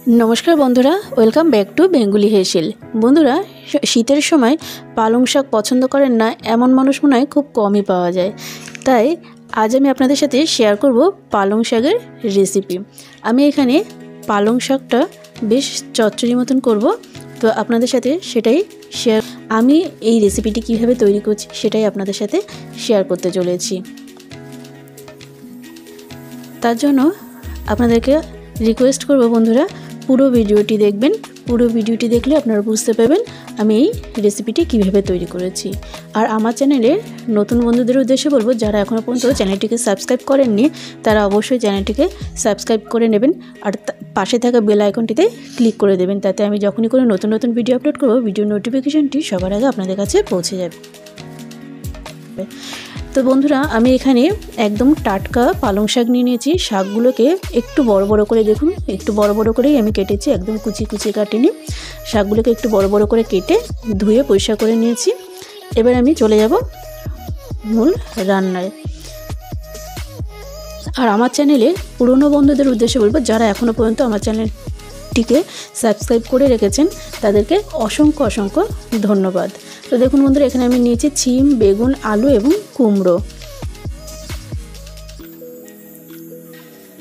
नमस्कार बंधुरा welcome back to बेंगुली हेसेल। बंधुरा शीतेर समय पालং शाक पसंद करें ना एमन मानुष मने खूब कम ही पावा जाए। ताई आज आमी आपनादेर साथे शेयर करब पालং शाकेर रेसिपि। आमी एखाने पालং शाकटा बेश चच्चड़ी मतन करब, तो आपनादेर साथे सेटाई शेयर आमी एई रेसिपिटी किभाबे तैरी करछि सेटाई आपनादेर साथे शेयर करते चलेछि। तार जोन्नो आपनादेरके रिक्वेस्ट करब बंधुरा पुरो भिडियोटी देखबेन। पुरो भिडियोटी देखले आपनारा बुझते पारबेन आमी এই রেসিপিটি কিভাবে তৈরি করেছি। আর আমার চ্যানেলে নতুন বন্ধুদের উদ্দেশ্যে বলবো, যারা এখনো পর্যন্ত চ্যানেলটিকে সাবস্ক্রাইব করেননি তারা অবশ্যই চ্যানেলটিকে সাবস্ক্রাইব করে নেবেন আর পাশে থাকা বেল আইকনটিতে ক্লিক করে দেবেন, তাতে আমি যখনই কোনো নতুন নতুন ভিডিও আপলোড করব ভিডিও নোটিফিকেশনটি সবার আগে আপনাদের কাছে পৌঁছে যাবে। तो बंधुरा आमी एखाने एकदम टाटका पालং शाक निये निয়েছি। শাকগুলোকে একটু বড় বড় করে দেখুন, একটু বড় বড় করেই আমি কেটেছি, একদম কুচি কুচি কাটিনি। শাকগুলোকে একটু বড় বড় করে কেটে ধুয়ে পরিষ্কার করে নিয়েছি। এবার আমি চলে যাব মূল রান্নায়। আর আমার চ্যানেলে পুরনো বন্ধুদের উদ্দেশ্যে বলবো, যারা এখনো পর্যন্ত আমার চ্যানেলটিকে সাবস্ক্রাইব করে রেখেছেন তাদেরকে অসংখ্য অসংখ্য ধন্যবাদ। তো দেখুন বন্ধুরা, এখানে আমি নিয়েছি ছিম, বেগুন, আলু এবং কুমড়ো।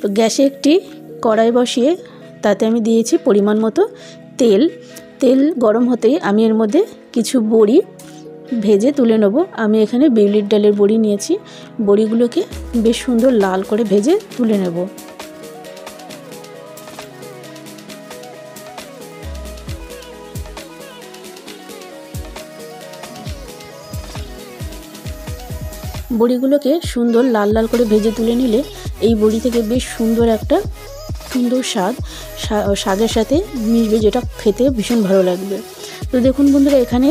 তো গ্যাসে একটি কড়াই বসিয়ে তাতে আমি দিয়েছি পরিমাণ মতো তেল। তেল গরম হতেই আমি এর মধ্যে কিছু বড়ি ভেজে তুলে নেব। আমি এখানে বিউলির ডালের বড়ি নিয়েছি। বড়িগুলোকে বেশ সুন্দর লাল করে ভেজে তুলে নেব। বড়িগুলোকে সুন্দর লাল লাল করে ভেজে তুলে নিলে এই বড়ি থেকে বেশ সুন্দর একটা সুন্দর শাকের সাথে মিশবে, যেটা খেতে ভীষণ ভালো লাগবে। তো দেখুন বন্ধুরা, এখানে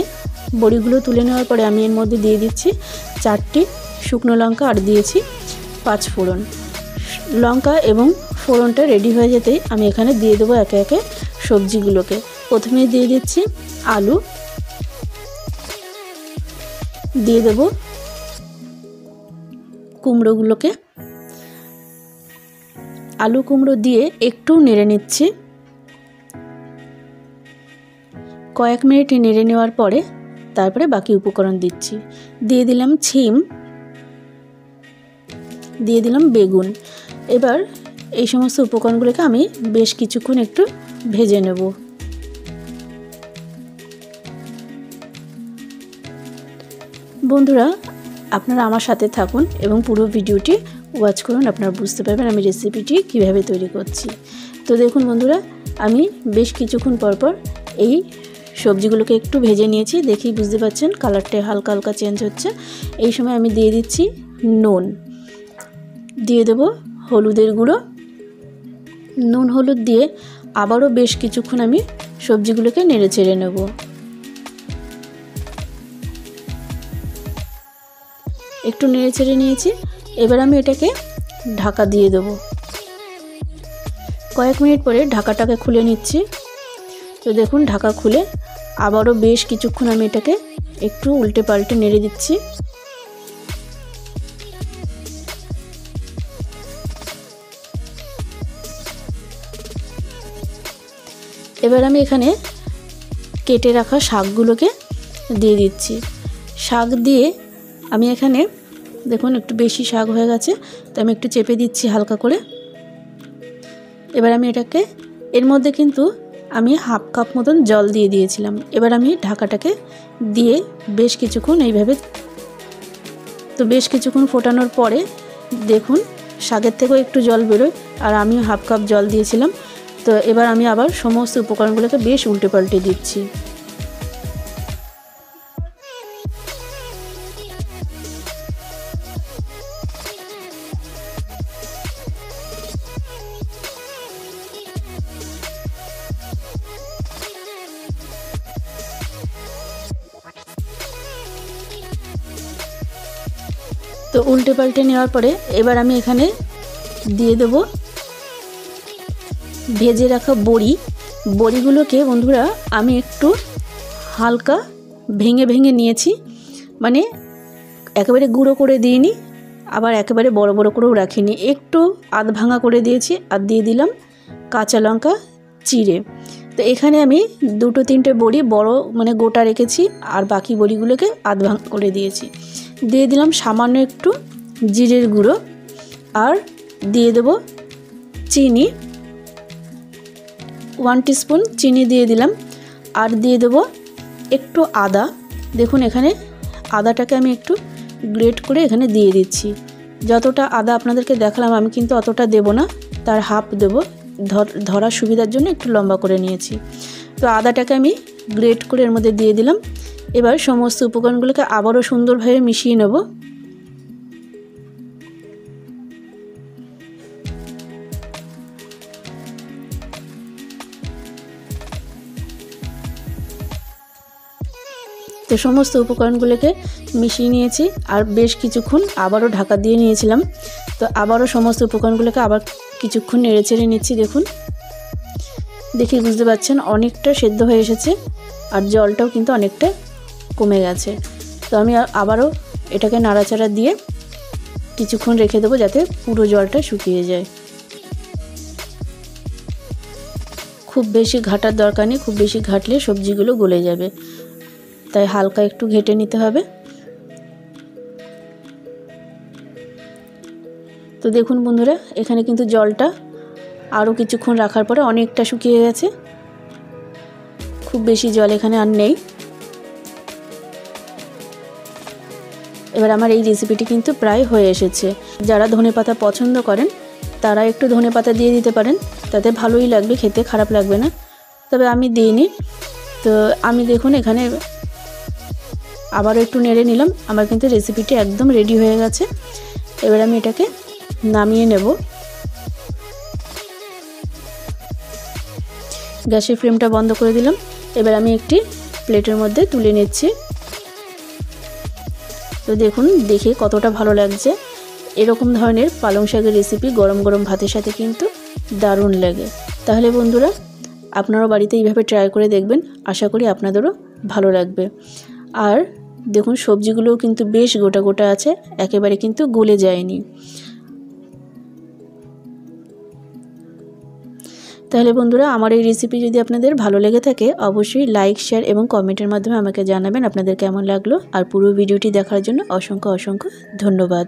বড়িগুলো তুলে নেওয়ার পরে আমি এর মধ্যে দিয়ে দিচ্ছি 4টি শুকনো লঙ্কা আর দিয়েছি 5 ফোড়ন। লঙ্কা এবং ফোড়নটা রেডি হয়ে যেতেই আমি এখানে দিয়ে দেবো একে একে সবজিগুলোকে। প্রথমে দিয়ে দিচ্ছি আলু, দিয়ে দেবো কুমড়োগুলোকে। আলু কুমড়ো দিয়ে একটু নেড়ে নিচ্ছি। কয়েক মিনিট নেড়ে নেওয়ার পরে তারপরে বাকি উপকরণ দিচ্ছি। দিয়ে দিলাম ছিম, দিয়ে দিলাম বেগুন। এবার এই সমস্ত উপকরণগুলোকে আমি বেশ কিছুক্ষণ একটু ভেজে নেব। বন্ধুরা আপনারা আমার সাথে থাকুন এবং পুরো ভিডিওটি ওয়াচ করুন, আপনারা বুঝতে পারবেন আমি রেসিপিটি কিভাবে তৈরি করছি। তো দেখুন বন্ধুরা, আমি বেশ কিছুক্ষণ পর এই সবজিগুলোকে একটু ভেজে নিয়েছি। দেখেই বুঝতে পারছেন কালারটা হালকা হালকা চেঞ্জ হচ্ছে। এই সময় আমি দিয়ে দিচ্ছি নুন, দিয়ে দেব হলুদের গুঁড়ো। নুন হলুদ দিয়ে আবারও বেশ কিছুক্ষণ আমি সবজিগুলোকে নেড়ে চেড়ে নেব। একটু নেড়ে চেড়ে নিয়েছি। এবার আমি এটাকে ঢাকা দিয়ে দেব। কয়েক মিনিট পরে ঢাকাটাকে খুলে নিচ্ছি। তো দেখুন ঢাকা খুলে আবারও বেশ কিছুক্ষণ আমি এটাকে একটু উল্টে পাল্টে নেড়ে দিচ্ছি। এবার আমি এখানে কেটে রাখা শাকগুলোকে দিয়ে দিচ্ছি। শাক দিয়ে আমি এখানে দেখুন একটু বেশি শাক হয়ে গেছে, তো আমি একটু চেপে দিচ্ছি হালকা করে। এবার আমি এটাকে এর মধ্যে কিন্তু আমি হাফ কাপ মতন জল দিয়ে দিয়েছিলাম। এবার আমি ঢাকাটাকে দিয়ে বেশ কিছুক্ষণ এইভাবে, তো বেশ কিছুক্ষণ ফোটানোর পরে দেখুন শাকের থেকেও একটু জল বেরোয় আর আমি হাফ কাপ জল দিয়েছিলাম। তো এবার আমি আবার সমস্ত উপকরণগুলোকে বেশ উল্টে পাল্টে দিচ্ছি। তো উল্টে পাল্টে নেওয়ার পরে এবার আমি এখানে দিয়ে দেব ভেজে রাখা বড়ি। বড়িগুলোকে বন্ধুরা আমি একটু হালকা ভেঙে ভেঙে নিয়েছি, মানে একেবারে গুঁড়ো করে দিইনি, আবার একেবারে বড় বড় করেও রাখিনি, একটু আধ ভাঙা করে দিয়েছি। আর দিয়ে দিলাম কাঁচা লঙ্কা চিড়ে। তো এখানে আমি 2-3টে বড়ি বড় মানে গোটা রেখেছি, আর বাকি বড়িগুলোকে আধ ভাঙা করে দিয়েছি। দিয়ে দিলাম সামান্য একটু জিরের গুঁড়ো, আর দিয়ে দেব চিনি, 1 টিস্পুন চিনি দিয়ে দিলাম। আর দিয়ে দেব একটু আদা। দেখুন এখানে আদাটাকে আমি একটু গ্রেট করে এখানে দিয়ে দিচ্ছি। যতটা আদা আপনাদেরকে দেখালাম আমি কিন্তু অতটা দেব না, তার হাফ দেব, ধরার সুবিধার জন্য একটু লম্বা করে নিয়েছি। তো আদাটাকে আমি গ্রেট করে এর মধ্যে দিয়ে দিলাম। এবার সমস্ত উপকরণগুলোকে আবারও সুন্দরভাবে মিশিয়ে নেব। তো সমস্ত উপকরণগুলোকে মিশিয়ে নিয়েছি, আর বেশ কিছুক্ষণ আবারও ঢাকা দিয়ে নিয়েছিলাম। তো আবারও সমস্ত উপকরণগুলোকে আবার কিছুক্ষণ নেড়ে চেড়ে নিচ্ছি। দেখুন, দেখে বুঝতে পারছেন অনেকটা সেদ্ধ হয়ে এসেছে, আর জলটাও কিন্তু অনেকটা কমে গেছে। তো আমি আবারও এটাকে নাড়াচাড়া দিয়ে কিছুক্ষণ রেখে দেবো, যাতে পুরো জলটা শুকিয়ে যায়। খুব বেশি ঘাটার দরকার নেই, খুব বেশি ঘাটলে সবজিগুলো গলে যাবে, তাই হালকা একটু ঘেটে নিতে হবে। তো দেখুন বন্ধুরা, এখানে কিন্তু জলটা আরও কিছুক্ষণ রাখার পরে অনেকটা শুকিয়ে গেছে, খুব বেশি জল এখানে আর নেই। এবার আমার এই রেসিপিটি কিন্তু প্রায় হয়ে এসেছে। যারা ধনেপাতা পছন্দ করেন তারা একটু ধনেপাতা দিয়ে দিতে পারেন, তাতে ভালোই লাগবে খেতে, খারাপ লাগবে না। তবে আমি দিইনি। তো আমি দেখুন এখানে আবারও একটু নেড়ে নিলাম। আমার কিন্তু রেসিপিটি একদম রেডি হয়ে গেছে। এবার আমি এটাকে নামিয়ে নেব। গ্যাসের ফ্লেমটা বন্ধ করে দিলাম। এবার আমি একটি প্লেটের মধ্যে তুলে নিচ্ছি। তো দেখুন দেখে কতটা ভালো লাগছে। এরকম ধরনের পালং শাকের রেসিপি গরম গরম ভাতের সাথে কিন্তু দারুণ লাগে। তাহলে বন্ধুরা, আপনারাও বাড়িতে এইভাবে ট্রাই করে দেখবেন, আশা করি আপনাদেরও ভালো লাগবে। আর দেখুন সবজিগুলোও কিন্তু বেশ গোটা গোটা আছে, একেবারে কিন্তু গলে যায়নি। তাহলে বন্ধুরা, আমার এই রেসিপি যদি আপনাদের ভালো লেগে থাকে অবশ্যই লাইক, শেয়ার এবং কমেন্টের মাধ্যমে আমাকে জানাবেন আপনাদের কেমন লাগলো। আর পুরো ভিডিওটি দেখার জন্য অসংখ্য অসংখ্য ধন্যবাদ।